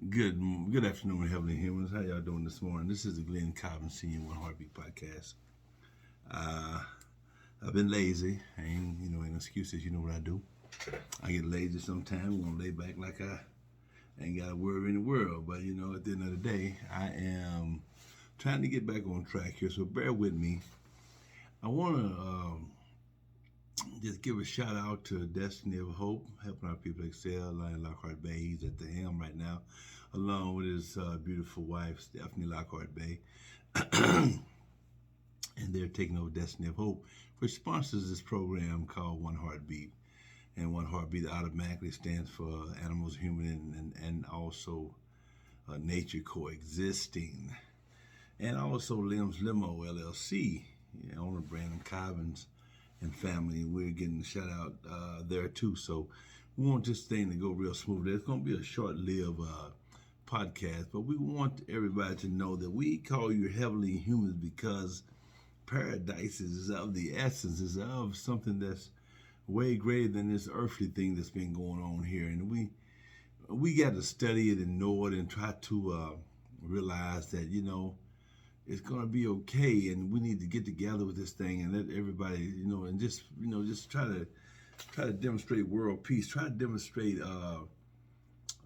Good afternoon, Heavenly Humans. How y'all doing this morning? This is the Glenn Cobbin Senior One Heartbeat Podcast. Uh, I've been lazy. Ain't excuses. You know what I do. I get lazy sometimes. I'm gonna lay back like I ain't got a worry in the world. But at the end of the day, I am trying to get back on track here. So bear with me. I want to just give a shout out to Destiny of Hope, helping our people excel. Lion Lockhart Bay, he's at the helm right now, along with his beautiful wife, Stephanie Lockhart Bay. And they're taking over Destiny of Hope, which sponsors this program called One Heartbeat. And One Heartbeat automatically stands for animals, human, and also nature coexisting. And also Limbs Limo LLC, owner Brandon Cobbins and family. We're getting a shout out there too. So we want this thing to go real smooth. It's going to be a short-lived podcast, but we want everybody to know that we call you heavenly humans because paradise is of the essence, is of something that's way greater than this earthly thing that's been going on here. And we got to study it and know it and try to realize that, it's gonna be okay, and we need to get together with this thing and let everybody, and just try to demonstrate world peace. Try to demonstrate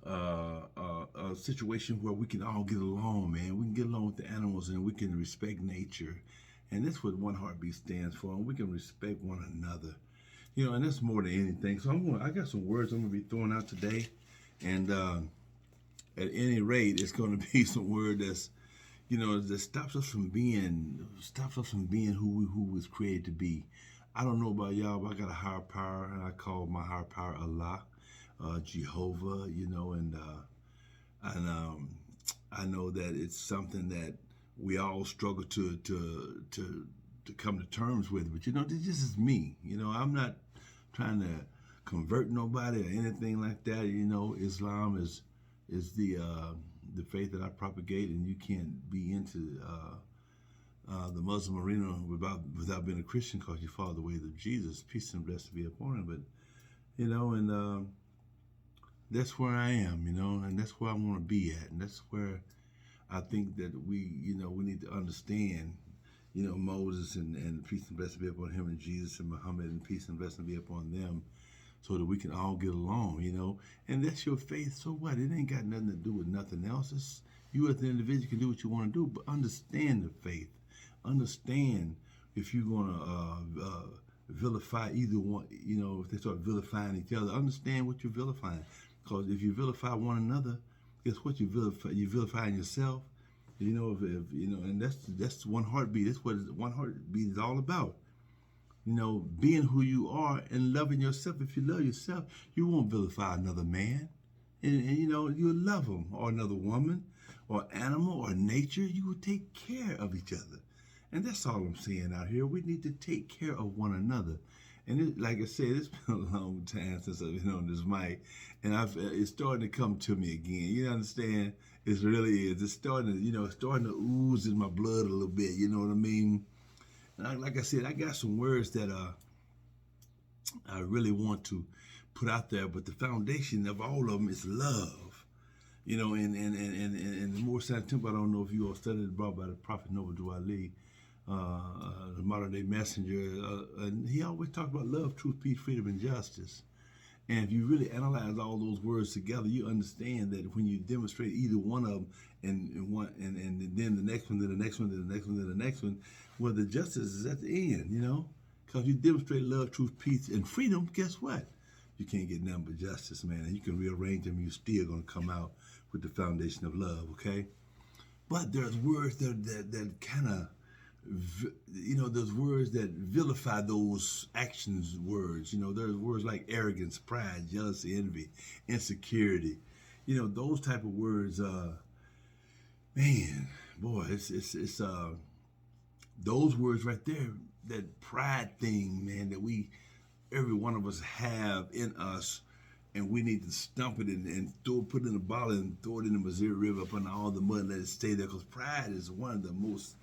a situation where we can all get along, man. We can get along with the animals and we can respect nature, and that's what One Heartbeat stands for. And we can respect one another, and that's more than anything. So I got some words I'm gonna be throwing out today, and at any rate, it's gonna be some word that's that stops us from being who was created to be. I don't know about y'all, but I got a higher power, and I call my higher power Allah, Jehovah. I know that it's something that we all struggle to come to terms with. But this is me. I'm not trying to convert nobody or anything like that. Islam is the faith that I propagate, and you can't be into the Muslim arena without being a Christian, because you follow the ways of Jesus. Peace and blessings be upon him. But that's where I am, and that's where I want to be at, and that's where I think that we need to understand. Moses and peace and blessings be upon him, and Jesus and Muhammad and peace and blessings be upon them, so that we can all get along, and that's your faith. So what? It ain't got nothing to do with nothing else. It's you as an individual can do what you want to do, but understand the faith. Understand if you're gonna vilify either one. If they start vilifying each other, understand what you're vilifying. Because if you vilify one another, guess what? You're vilifying yourself. And that's One Heartbeat. That's what One Heartbeat is all about. Being who you are and loving yourself. If you love yourself, you won't vilify another man. And you'll love him, or another woman, or animal, or nature. You will take care of each other. And that's all I'm saying out here. We need to take care of one another. And like I said, it's been a long time since I've been on this mic. And it's starting to come to me again. You understand? It really is. It's starting to ooze in my blood a little bit. You know what I mean? Like I said, I got some words that I really want to put out there, but the foundation of all of them is love. And the more Temple, I don't know if you all studied it, brought by the Prophet Noble Drew Ali, the modern day messenger, and he always talked about love, truth, peace, freedom, and justice. And if you really analyze all those words together, you understand that when you demonstrate either one of them, and then the next one, then the next one, then the next one, then the next one, well, the justice is at the end, because you demonstrate love, truth, peace, and freedom. Guess what? You can't get nothing but justice, man. And you can rearrange them, you're still going to come out with the foundation of love, okay? But there's words that kind of, there's words that vilify those actions words. There's words like arrogance, pride, jealousy, envy, insecurity. Those type of words, man, boy, it's those words right there, that pride thing, man, that every one of us have in us, and we need to stump it and put it in a bottle and throw it in the Missouri River up under all the mud and let it stay there, because pride is one of the most,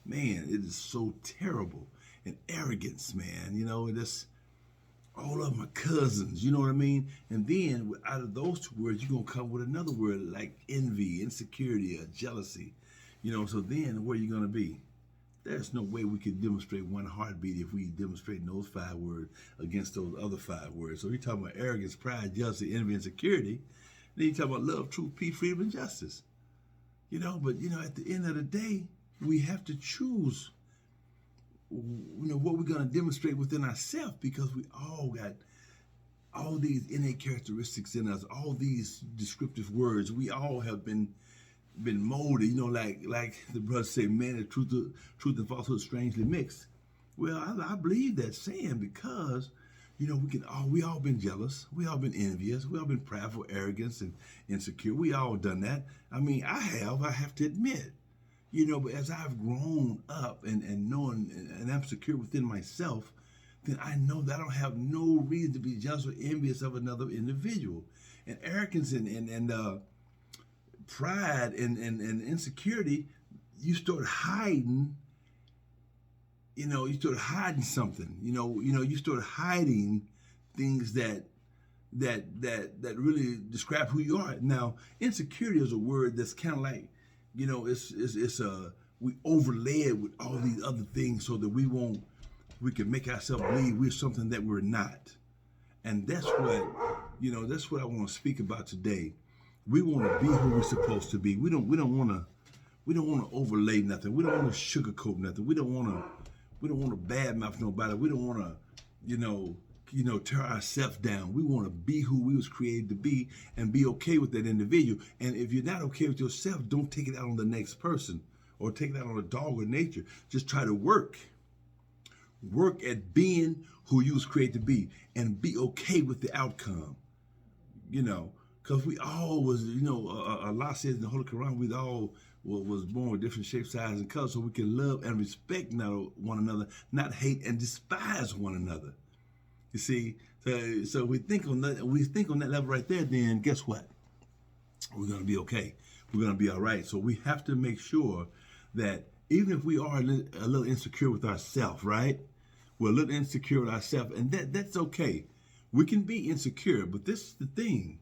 man, it is so terrible. And arrogance, man, All of my cousins, you know what I mean? And then out of those two words, you're going to come with another word like envy, insecurity, or jealousy. So then where are you going to be? There's no way we could demonstrate one heartbeat if we demonstrate those 5 words against those other 5 words. So you're talking about arrogance, pride, jealousy, envy, insecurity. Then you're talking about love, truth, peace, freedom, and justice. But at the end of the day, we have to choose what we're going to demonstrate within ourselves, because we all got all these innate characteristics in us, all these descriptive words. We all have been molded, like the brothers say, man, the truth and falsehood strangely mixed. Well, I believe that saying, because we all been jealous, we all been envious, we all been prideful, arrogant, and insecure. We all done that. I mean, I have to admit. But as I've grown up and knowing and I'm secure within myself, then I know that I don't have no reason to be jealous or envious of another individual. And arrogance and pride and insecurity, you start hiding. You start hiding something. You start hiding things that really describe who you are. Now, insecurity is a word that's kind of like, we overlay it with all these other things so that we can make ourselves believe we're something that we're not. And that's what I want to speak about today. We want to be who we're supposed to be. We don't want to overlay nothing. We don't want to sugarcoat nothing. We don't want to badmouth nobody. We don't want to, tear ourselves down. We want to be who we was created to be and be okay with that individual. And if you're not okay with yourself, don't take it out on the next person or take it out on a dog or nature. Just try to work at being who you was created to be and be okay with the outcome. Because we all was, Allah says in the Holy Quran, we all was born with different shapes, sizes, and colors, so we can love and respect one another, not hate and despise one another. You see, so we think on that level right there, then guess what? We're going to be okay. We're going to be all right. So we have to make sure that even if we are a little insecure with ourselves, right? We're a little insecure with ourselves, and that's okay. We can be insecure, but this is the thing.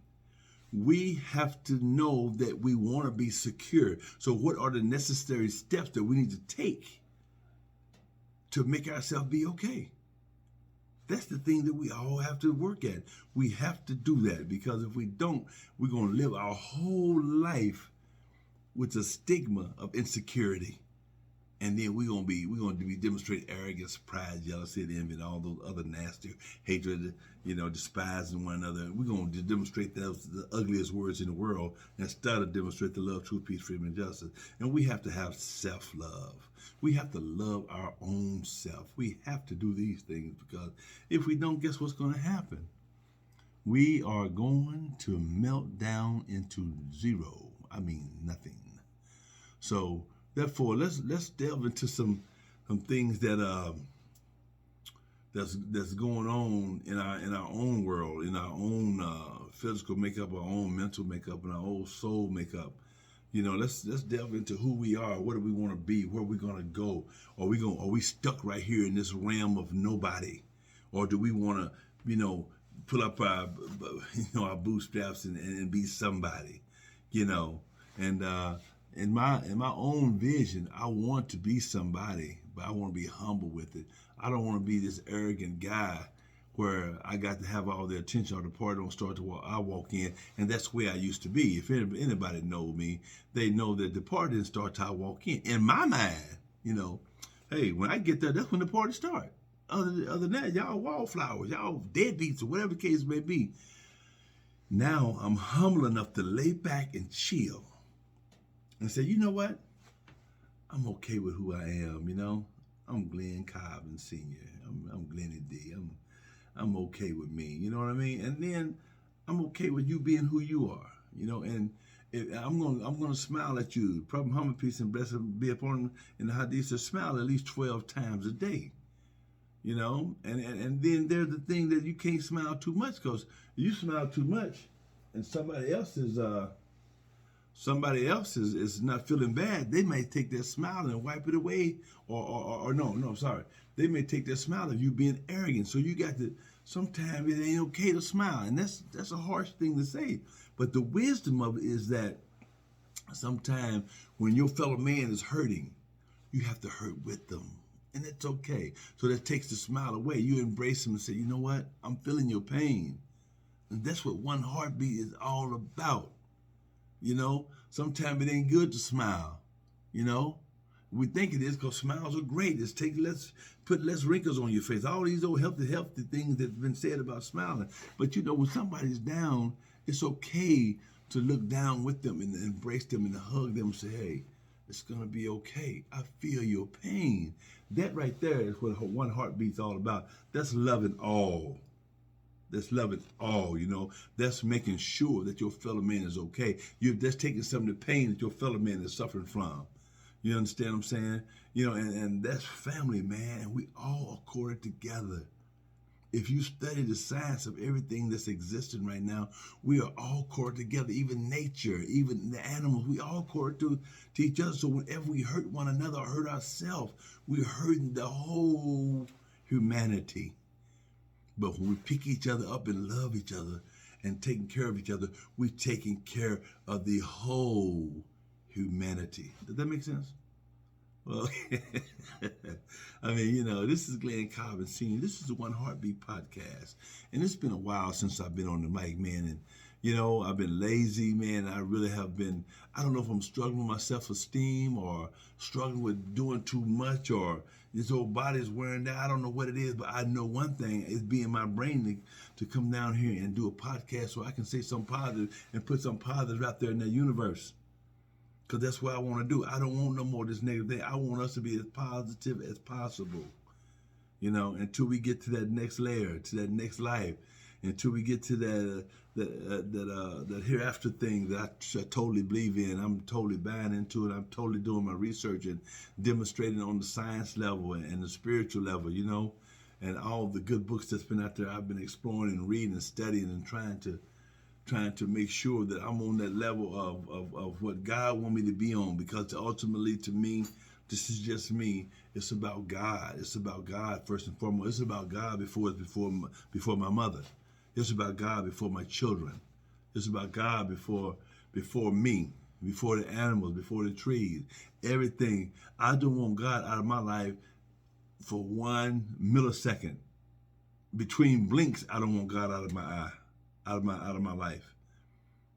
We have to know that we want to be secure. So what are the necessary steps that we need to take to make ourselves be okay? That's the thing that we all have to work at. We have to do that, because if we don't, we're going to live our whole life with a stigma of insecurity. And then we're going to be demonstrating arrogance, pride, jealousy, envy, and all those other nasty hatred, despising one another. We're going to demonstrate the ugliest words in the world instead of demonstrate the love, truth, peace, freedom, and justice. And we have to have self-love. We have to love our own self. We have to do these things, because if we don't, guess what's going to happen? We are going to melt down into zero. I mean, nothing. So therefore, let's delve into some things that's going on in our own world, in our own physical makeup, our own mental makeup, and our own soul makeup. Let's delve into who we are. What do we want to be? Where are we going to go? Are we stuck right here in this realm of nobody, or do we want to, pull up our bootstraps and be somebody, And in my own vision, I want to be somebody, but I want to be humble with it. I don't want to be this arrogant guy where I got to have all the attention, or the party don't start to I walk in, and that's where I used to be. If anybody know me, they know that the party didn't start till I walk in. In my mind, hey, when I get there, that's when the party starts. Other than that, y'all wallflowers, y'all deadbeats, or whatever the case may be. Now I'm humble enough to lay back and chill and say, you know what? I'm okay with who I am, I'm Glenn Cobbin Sr. I'm Glenny D. I'm okay with me, you know what I mean? And then I'm okay with you being who you are, and I'm gonna smile at you. Prophet Muhammad, peace and blessing be upon him, in the hadith says, smile at least 12 times a day. And then there's the thing that you can't smile too much, because you smile too much and somebody else is not feeling bad, they may take that smile and wipe it away, or no, sorry. They may take that smile of you being arrogant. So you got to Sometimes it ain't okay to smile, and that's a harsh thing to say. But the wisdom of it is that sometimes when your fellow man is hurting, you have to hurt with them. And it's okay. So that takes the smile away. You embrace them and say, you know what? I'm feeling your pain. And that's what One Heartbeat is all about. You know, sometimes it ain't good to smile. You know, we think it is because smiles are great. Put less wrinkles on your face. All these old healthy things that's been said about smiling. But you know, when somebody's down, it's okay to look down with them and embrace them and hug them and say, hey, it's going to be okay. I feel your pain. That right there is what One Heartbeat's all about. That's loving all. That's loving all, you know. That's making sure that your fellow man is okay. That's taking some of the pain that your fellow man is suffering from. You understand what I'm saying? You know, and that's family, man. And we all are corded together. If you study the science of everything that's existing right now, we are all corded together. Even nature, even the animals, we all corded to each other. So whenever we hurt one another or hurt ourselves, we're hurting the whole humanity. But when we pick each other up and love each other and taking care of each other, we're taking care of the whole humanity. Does that make sense? Well, I mean, you know, this is Glenn Cobb Sr. This is the One Heartbeat podcast. And it's been a while since I've been on the mic, man. And, you know, I've been lazy, man. I really have been, I don't know if I'm struggling with my self-esteem or struggling with doing too much or this old body's wearing down. I don't know what it is, but I know one thing is being my brain to come down here and do a podcast so I can say something positive and put some positive out there in the universe. Because that's what I want to do. I don't want no more of this negative thing. I want us to be as positive as possible, you know, until we get to that next layer, to that next life, until we get to that hereafter thing that I totally believe in. I'm totally buying into it. I'm totally doing my research and demonstrating on the science level and the spiritual level, you know, and all the good books that's been out there. I've been exploring and reading and studying and trying to make sure that I'm on that level of what God wants me to be on, because ultimately, to me, this is just me. It's about God. It's about God first and foremost. It's about God before my mother. It's about God before my children. It's about God before me, before the animals, before the trees, everything. I don't want God out of my life for 1 millisecond. Between blinks, I don't want God out of my eye. Out of my life.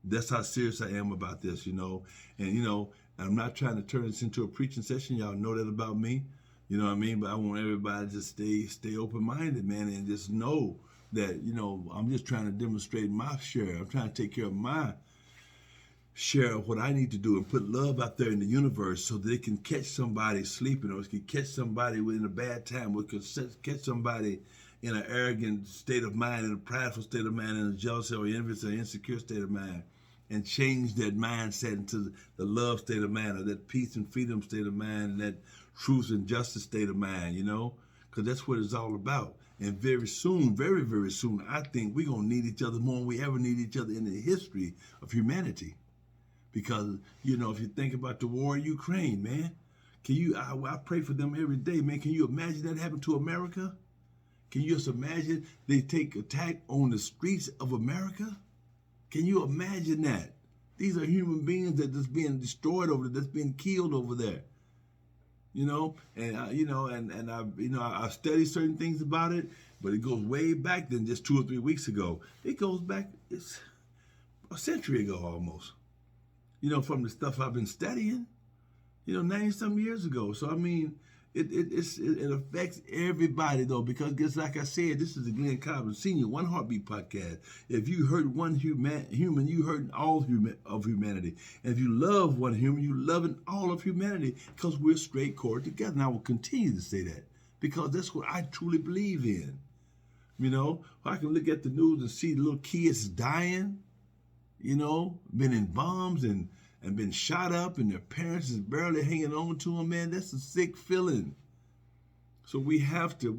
That's how serious I am about this, you know. And you know, I'm not trying to turn this into a preaching session. Y'all know that about me. You know what I mean? But I want everybody to stay open-minded, man, and just know that, you know, I'm just trying to demonstrate my share. I'm trying to take care of my share of what I need to do and put love out there in the universe so that it can catch somebody sleeping, or it can catch somebody in a bad time, or it can catch somebody in an arrogant state of mind, in a prideful state of mind, in a jealous or envious or insecure state of mind, and change that mindset into the love state of mind, or that peace and freedom state of mind, and that truth and justice state of mind, you know, because that's what it's all about. And very soon, very, very soon, I think we're going to need each other more than we ever need each other in the history of humanity. Because, you know, if you think about the war in Ukraine, man, I pray for them every day, man. Can you imagine that happened to America? Can you just imagine they take attack on the streets of America? Can you imagine that? These are human beings that's being destroyed over there, that's being killed over there. You know, and I've studied certain things about it, but it goes way back than just 2 or 3 weeks ago. It goes back, it's a century ago almost. You know, from the stuff I've been studying, you know, 90-some years ago. So I mean, it affects everybody though, because just like I said, this is the Glenn Cobb Sr. One Heartbeat podcast. If you hurt one human, you hurt all of humanity. And if you love one human, you loving all of humanity, because we're straight cord together. And I will continue to say that, because that's what I truly believe in. You know, I can look at the news and see little kids dying, you know, been in bombs and been shot up, and their parents is barely hanging on to them, man. That's a sick feeling. So we have to,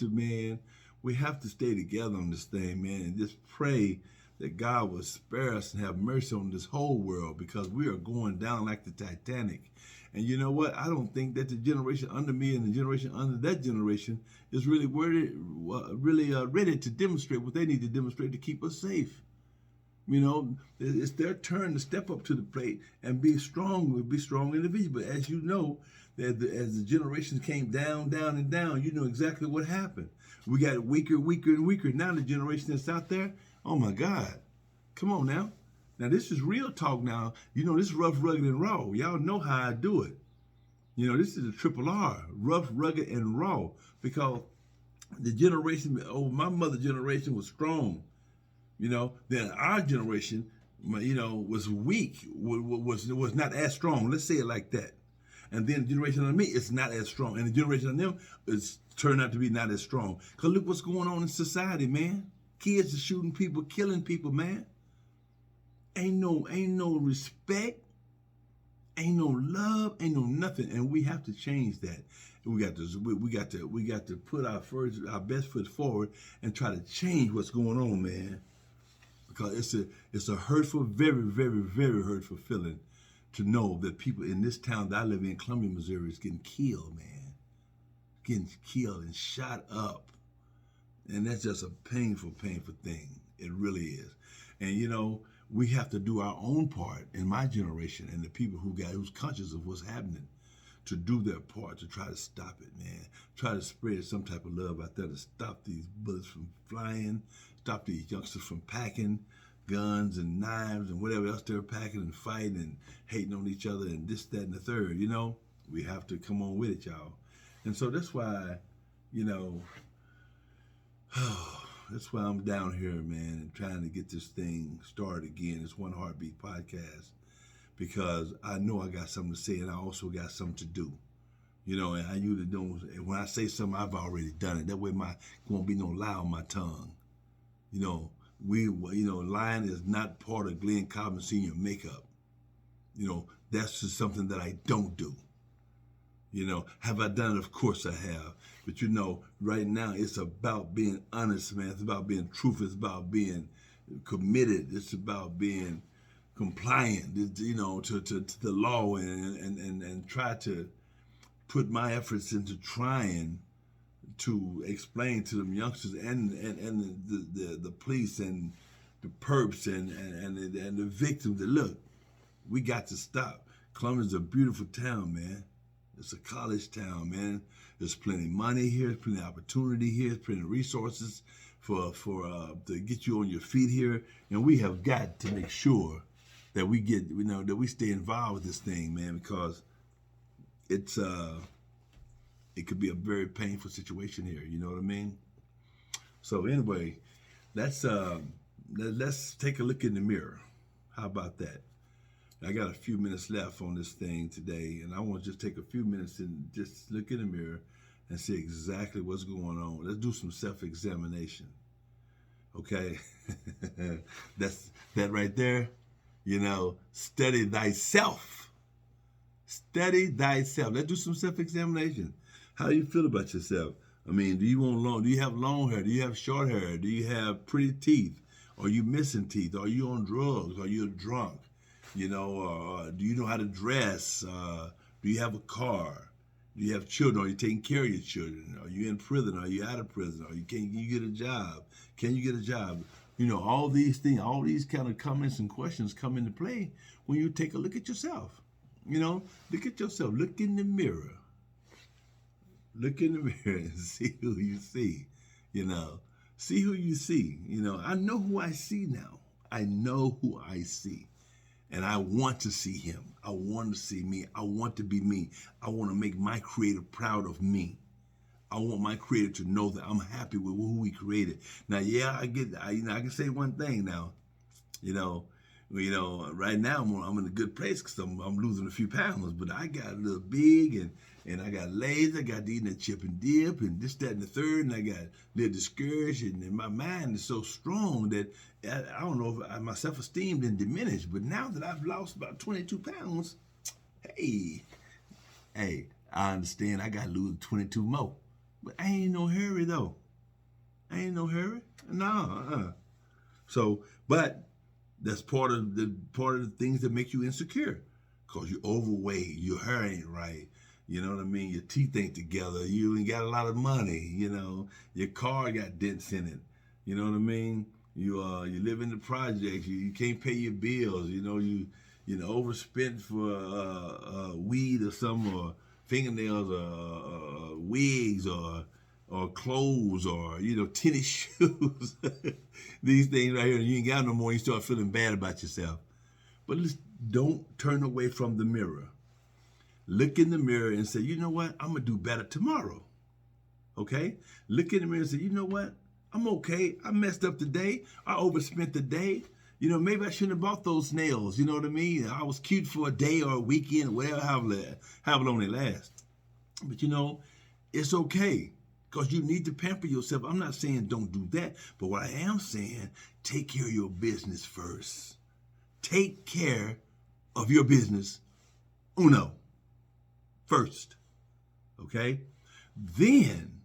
man, we have to stay together on this thing, man, and just pray that God will spare us and have mercy on this whole world, because we are going down like the Titanic. And you know what? I don't think that the generation under me and the generation under that generation is really ready to demonstrate what they need to demonstrate to keep us safe. You know, it's their turn to step up to the plate and be strong individuals. But as you know, as the generations came down, and down, you know exactly what happened. We got weaker, and weaker. Now the generation that's out there, oh my God, come on now. Now this is real talk now. You know, this is rough, rugged, and raw. Y'all know how I do it. You know, this is a triple R, rough, rugged, and raw, because the generation, my mother's generation was strong. You know, then our generation, you know, was weak, was not as strong. Let's say it like that. And then the generation of me is not as strong. And the generation of them is turned out to be not as strong. Because look what's going on in society, man. Kids are shooting people, killing people, man. Ain't no respect, ain't no love, ain't no nothing. And we have to change that. We got to put our best foot forward and try to change what's going on, man. Because it's a hurtful, very, very, very hurtful feeling to know that people in this town that I live in, Columbia, Missouri, is getting killed, man. Getting killed and shot up. And that's just a painful, painful thing. It really is. And you know, we have to do our own part in my generation and the people who's conscious of what's happening to do their part to try to stop it, man. Try to spread some type of love out there to stop these bullets from flying, stop these youngsters from packing guns and knives and whatever else they're packing and fighting and hating on each other and this, that, and the third. You know, we have to come on with it, y'all. And so that's why, you know, that's why I'm down here, man, and trying to get this thing started again. It's One Heartbeat Podcast, because I know I got something to say and I also got something to do. You know, and I usually don't. When I say something, I've already done it. That way, won't be no lie on my tongue. You know, lying is not part of Glenn Cobb Senior makeup. You know, that's just something that I don't do. You know, have I done it? Of course I have. But you know, right now it's about being honest, man. It's about being truthful. It's about being committed. It's about being compliant, you know, to the law and try to put my efforts into trying to explain to them youngsters and the police and the perps and the victims that, look, we got to stop. Columbia's a beautiful town, man. It's a college town, man. There's plenty of money here. There's plenty of opportunity here. There's plenty of resources for to get you on your feet here. And we have got to make sure that we get, you know, that we stay involved with this thing, man, because it could be a very painful situation here. You know what I mean? So anyway, let's take a look in the mirror. How about that? I got a few minutes left on this thing today, and I want to just take a few minutes and just look in the mirror and see exactly what's going on. Let's do some self-examination. Okay? That's that right there. You know, study thyself. Study thyself. Let's do some self-examination. How do you feel about yourself? I mean, do you have long hair? Do you have short hair? Do you have pretty teeth? Are you missing teeth? Are you on drugs? Are you drunk? You know, do you know how to dress? Do you have a car? Do you have children? Are you taking care of your children? Are you in prison? Are you out of prison? Can you get a job? Can you get a job? You know, all these things, all these kind of comments and questions come into play when you take a look at yourself. You know, look at yourself. Look in the mirror. Look in the mirror and see who you see. You know, see who you see. You know, I know who I see now. I know who I see. And I want to see him. I want to see me. I want to be me. I want to make my creator proud of me. I want my creator to know that I'm happy with who he created. Now, yeah, I can say one thing now. You know, right now I'm in a good place because I'm losing a few pounds, but I got a little big and I got lazy. I got eating that chip and dip and this, that, and the third, and I got a little discouraged, and my mind is so strong that I don't know if my self-esteem didn't diminish, but now that I've lost about 22 pounds, hey, I understand I got to lose 22 more. But I ain't no hurry, though. I ain't no hurry. No. So But that's part of the things that make you insecure, cause you're overweight, your hair ain't right. You know what I mean? Your teeth ain't together. You ain't got a lot of money. You know, your car got dents in it. You know what I mean? You live in the projects. You can't pay your bills. You overspent for weed or something, or fingernails, or wigs, or clothes, or tennis shoes. These things right here, you ain't got no more. You start feeling bad about yourself. But don't turn away from the mirror. Look in the mirror and say, you know what? I'm gonna do better tomorrow. Okay? Look in the mirror and say, you know what? I'm okay. I messed up today. I overspent the day. Maybe I shouldn't have bought those nails. You know what I mean? I was cute for a day or a weekend, whatever, however long they last. But it's okay, because you need to pamper yourself. I'm not saying don't do that, but what I am saying, take care of your business first. Take care of your business first. Okay? Then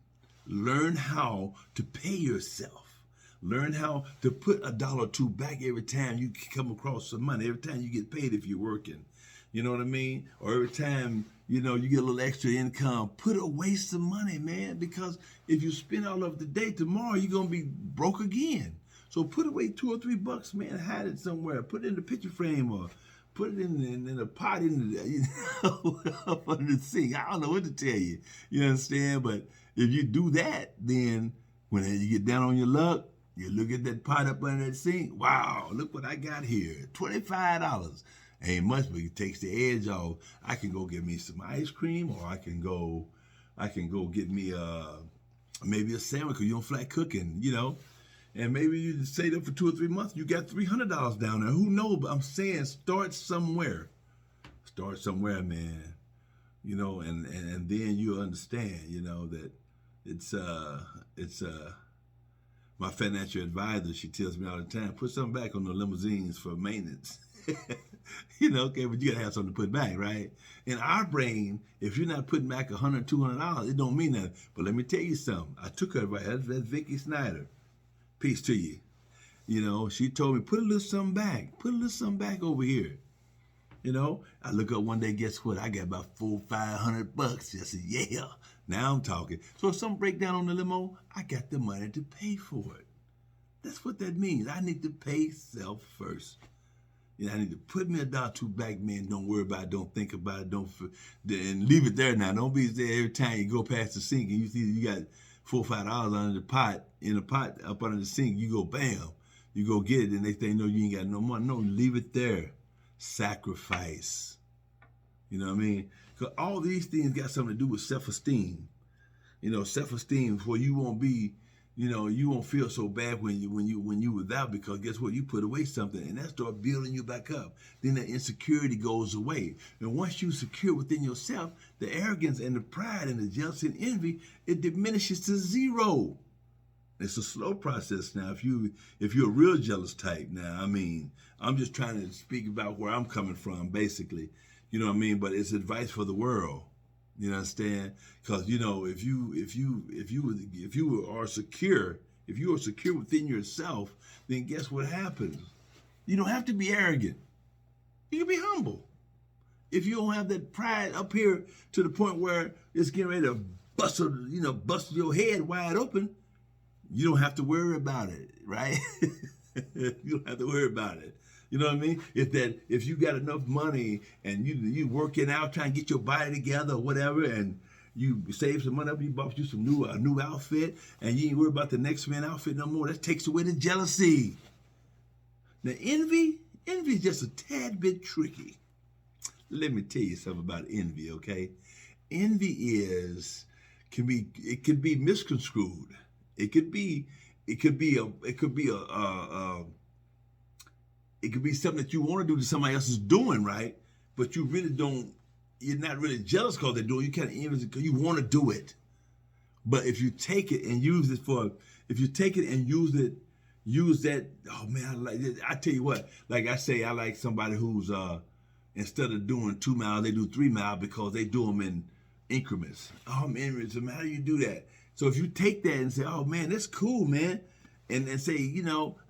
learn how to pay yourself. Learn how to put $1 or $2 back every time you come across some money, every time you get paid if you're working. You know what I mean? Or every time, you get a little extra income, put away some money, man, because if you spend all of the day, tomorrow you're going to be broke again. So put away $2 or $3, man, hide it somewhere, put it in the picture frame, or put it in a pot up under the sink. I don't know what to tell you. You understand? But if you do that, then when you get down on your luck, you look at that pot up under that sink. Wow, look what I got here. $25. Ain't much, but it takes the edge off. I can go get me some ice cream, or I can go get me maybe a sandwich, because you don't feel like cooking, And maybe you stay there for 2 or 3 months, you got $300 down there. Who knows? But I'm saying start somewhere. Start somewhere, man. And then you'll understand, that it's my financial advisor, she tells me all the time, put something back on the limousines for maintenance. Okay, but you gotta have something to put back, right? In our brain, if you're not putting back $100, $200, it don't mean nothing. But let me tell you something. I took her advice. That's Vicky Snyder. Peace to you. She told me, put a little something back. Put a little something back over here. I look up one day, guess what? I got about $400-500. I said, yeah, now I'm talking. So if something break down on the limo, I got the money to pay for it. That's what that means. I need to pay self first. I need to put me $1 or $2 back, man. Don't worry about it. Don't think about it. And leave it there now. Don't be there every time you go past the sink and you see you got $4 or $5 under the pot, in a pot up under the sink. You go, bam. You go get it, and they think, no, you ain't got no money. No, leave it there. Sacrifice. You know what I mean? Because all these things got something to do with self-esteem. Self-esteem, where you won't be, you won't feel so bad when you without, because guess what? You put away something, and that starts building you back up. Then that insecurity goes away. And once you secure within yourself, the arrogance and the pride and the jealousy and envy, it diminishes to zero. It's a slow process now. If you're a real jealous type now, I'm just trying to speak about where I'm coming from, basically. You know what I mean? But it's advice for the world. You understand? Because if you are secure within yourself, then guess what happens? You don't have to be arrogant. You can be humble. If you don't have that pride up here to the point where it's getting ready to bust your head wide open, you don't have to worry about it, right? You don't have to worry about it. You know what I mean? If you got enough money and you working out, trying to get your body together or whatever, and you save some money up, you bought you some new outfit, and you ain't worried about the next man outfit no more. That takes away the jealousy. Now envy is just a tad bit tricky. Let me tell you something about envy, okay? Envy can be misconstrued. It could be something that you want to do that somebody else is doing, right? But you're not really jealous because they're doing it. You kind of envy it because you want to do it. But if you take it and use that, oh man, I like it. I tell you what, like I say, I like somebody who's, instead of doing 2 miles, they do 3 miles because they do them in increments. Oh man, how do you do that? So if you take that and say, oh man, that's cool, man. and say,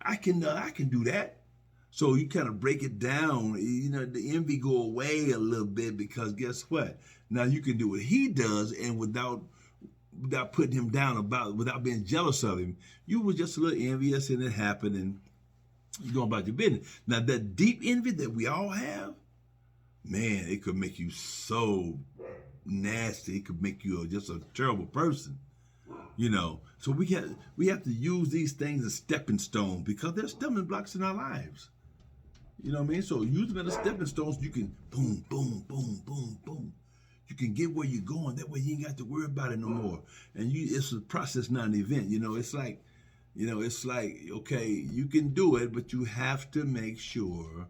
I can do that. So you kind of break it down, the envy go away a little bit, because guess what? Now you can do what he does, and without putting him down, without being jealous of him. You were just a little envious, and it happened, and you go about your business. Now that deep envy that we all have, man, it could make you so nasty. It could make you just a terrible person. So we have to use these things as stepping stones, because they're stumbling blocks in our lives. You know what I mean? So use them as stepping stones. You can boom, boom, boom, boom, boom. You can get where you're going. That way you ain't got to worry about it no more. And it's a process, not an event. It's like, okay, you can do it, but you have to make sure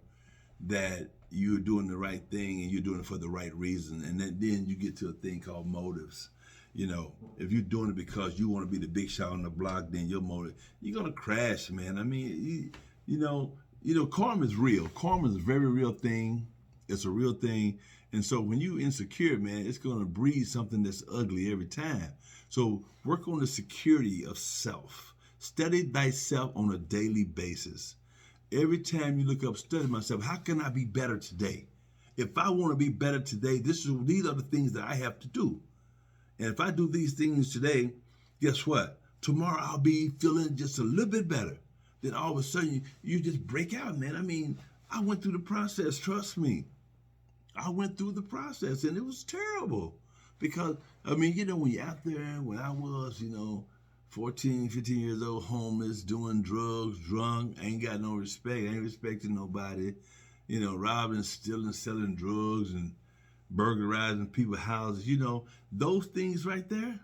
that you're doing the right thing and you're doing it for the right reason. And then you get to a thing called motives. If you're doing it because you want to be the big shot on the block, then your motive, you're going to crash, man. I mean, karma is real. Karma is a very real thing. It's a real thing. And so when you insecure, man, it's going to breed something that's ugly every time. So work on the security of self. Study thyself on a daily basis. Every time you look up, study myself. How can I be better today? If I want to be better today, these are the things that I have to do. And if I do these things today, guess what? Tomorrow I'll be feeling just a little bit better. Then all of a sudden you just break out, man. I mean, I went through the process, trust me. I went through the process, and it was terrible. Because, when you're out there, when I was, 14, 15 years old, homeless, doing drugs, drunk, ain't got no respect, ain't respecting nobody, robbing, stealing, selling drugs, and burglarizing people's houses, those things right there,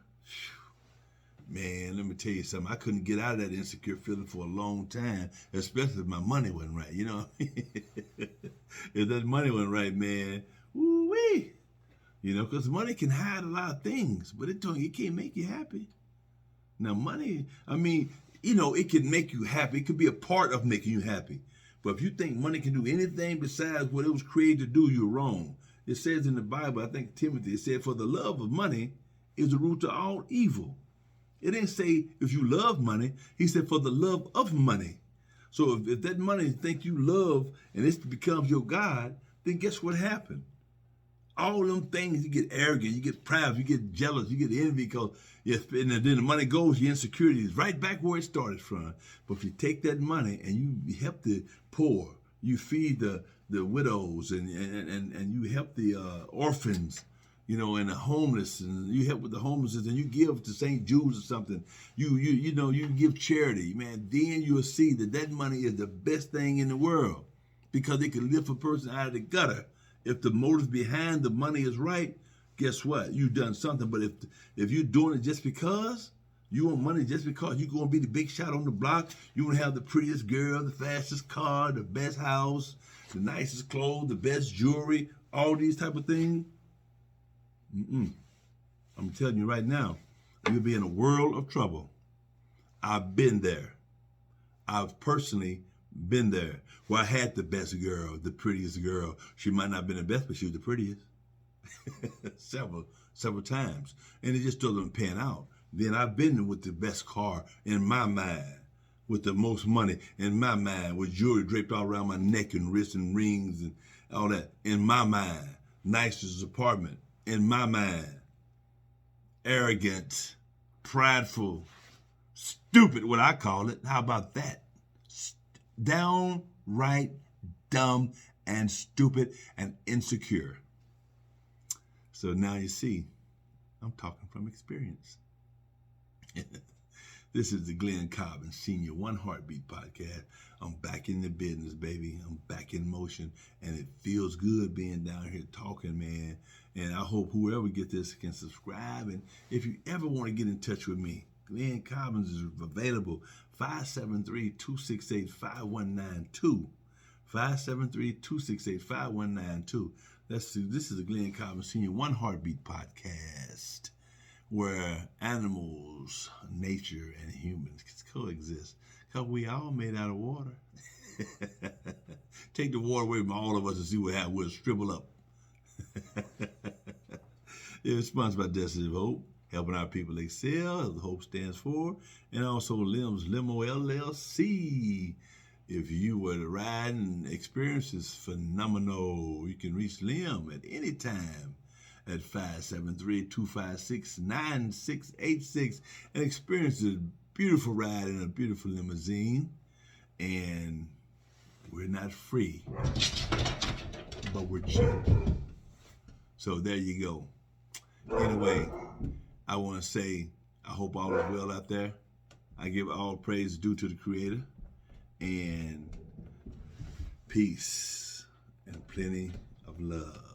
man, let me tell you something. I couldn't get out of that insecure feeling for a long time, especially if my money wasn't right, If that money wasn't right, man, woo-wee. Because money can hide a lot of things, but it can't make you happy. Now, money, it can make you happy. It could be a part of making you happy. But if you think money can do anything besides what it was created to do, you're wrong. It says in the Bible, I think Timothy, it said, for the love of money is the root of all evil. It didn't say if you love money. He said for the love of money. So if that money you think you love and it becomes your God, then guess what happened? All them things, you get arrogant, you get proud, you get jealous, you get envy, because and then the money goes, your insecurity is right back where it started from. But if you take that money and you help the poor, you feed the widows and you help the orphans, and the homeless, and you help with the homelessness, and you give to St. Jude's or something, you give charity, man, then you'll see that money is the best thing in the world, because it can lift a person out of the gutter. If the motive behind the money is right, guess what? You've done something. But if you're doing it just because you want money, just because you're going to be the big shot on the block, you want to have the prettiest girl, the fastest car, the best house, the nicest clothes, the best jewelry, all these type of things, I'm telling you right now, you'll be in a world of trouble. I've been there. I've personally been there, where I had the best girl, the prettiest girl. She might not have been the best, but she was the prettiest. several times. And it just doesn't pan out. Then I've been with the best car in my mind, with the most money in my mind, with jewelry draped all around my neck and wrists and rings and all that in my mind. Nicest apartment in my mind. Arrogant, prideful, stupid, what I call it. How about that? Downright dumb and stupid and insecure. So now you see, I'm talking from experience. This is the Glenn Cobbin Senior One Heartbeat Podcast. I'm back in the business, baby. I'm back in motion, and it feels good being down here talking, man. And I hope whoever get this can subscribe. And if you ever want to get in touch with me, Glenn Cobbins is available, 573-268-5192. 573-268-5192. This is the Glenn Cobbin Senior One Heartbeat Podcast, where animals, nature, and humans coexist, because we all made out of water. Take the water away from all of us and see what happens. We'll shrivel up. It's sponsored by Destiny of Hope. helping our people excel, as the Hope stands for, and also LIMS Limo LLC. If you were to ride and experience is phenomenal, you can reach Lim at any time at 573-256-9686 and experience a beautiful ride in a beautiful limousine. And we're not free, but we're cheap. So there you go. Anyway, I want to say I hope all is well out there. I give all praise due to the Creator, and peace and plenty of love.